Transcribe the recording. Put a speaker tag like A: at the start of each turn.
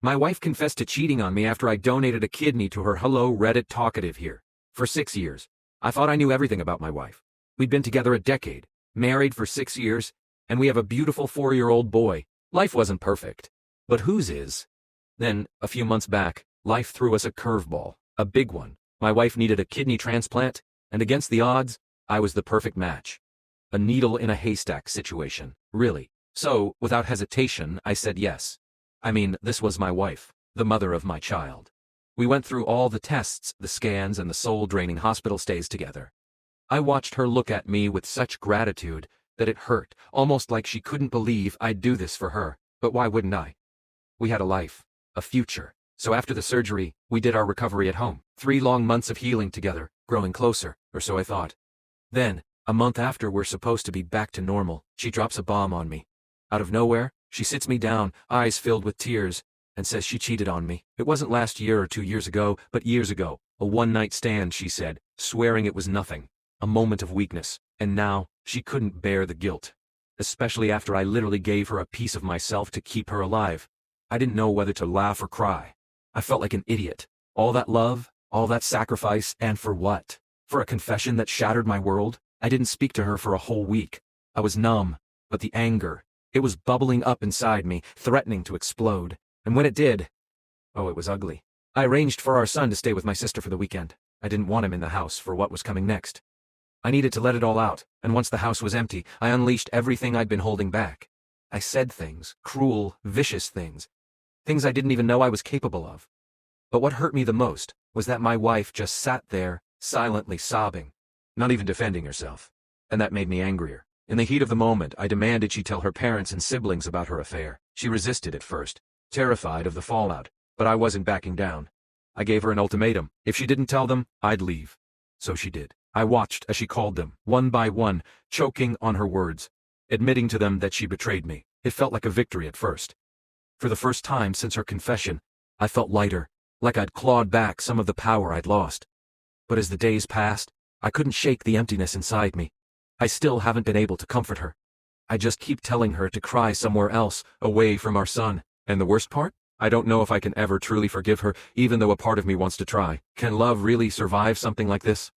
A: My wife confessed to cheating on me after I donated a kidney to her Hello Reddit talkative here. For 6 years. I thought I knew everything about my wife. We'd been together a decade, married for 6 years, and we have a beautiful 4-year-old boy. Life wasn't perfect. But whose is? Then, a few months back, life threw us a curveball, a big one. My wife needed a kidney transplant, and against the odds, I was the perfect match. A needle in a haystack situation, really. So, without hesitation, I said yes. I mean, this was my wife, the mother of my child. We went through all the tests, the scans, and the soul-draining hospital stays together. I watched her look at me with such gratitude that it hurt, almost like she couldn't believe I'd do this for her. But why wouldn't I? We had a life, a future. So after the surgery, we did our recovery at home. 3 long months of healing together, growing closer, or so I thought. Then, a month after we're supposed to be back to normal, she drops a bomb on me. Out of nowhere, she sits me down, eyes filled with tears, and says she cheated on me. It wasn't last year or 2 years ago, but years ago. A one-night stand, she said, swearing it was nothing. A moment of weakness. And now, she couldn't bear the guilt. Especially after I literally gave her a piece of myself to keep her alive. I didn't know whether to laugh or cry. I felt like an idiot. All that love, all that sacrifice, and for what? For a confession that shattered my world? I didn't speak to her for a whole week. I was numb, but the anger, it was bubbling up inside me, threatening to explode. And when it did, oh, it was ugly. I arranged for our son to stay with my sister for the weekend. I didn't want him in the house for what was coming next. I needed to let it all out, and once the house was empty, I unleashed everything I'd been holding back. I said things, cruel, vicious things. Things I didn't even know I was capable of. But what hurt me the most was that my wife just sat there, silently sobbing, not even defending herself. And that made me angrier. In the heat of the moment, I demanded she tell her parents and siblings about her affair. She resisted at first, terrified of the fallout, but I wasn't backing down. I gave her an ultimatum. If she didn't tell them, I'd leave. So she did. I watched as she called them, one by one, choking on her words, admitting to them that she betrayed me. It felt like a victory at first. For the first time since her confession, I felt lighter, like I'd clawed back some of the power I'd lost. But as the days passed, I couldn't shake the emptiness inside me. I still haven't been able to comfort her. I just keep telling her to cry somewhere else, away from our son. And the worst part? I don't know if I can ever truly forgive her, even though a part of me wants to try. Can love really survive something like this?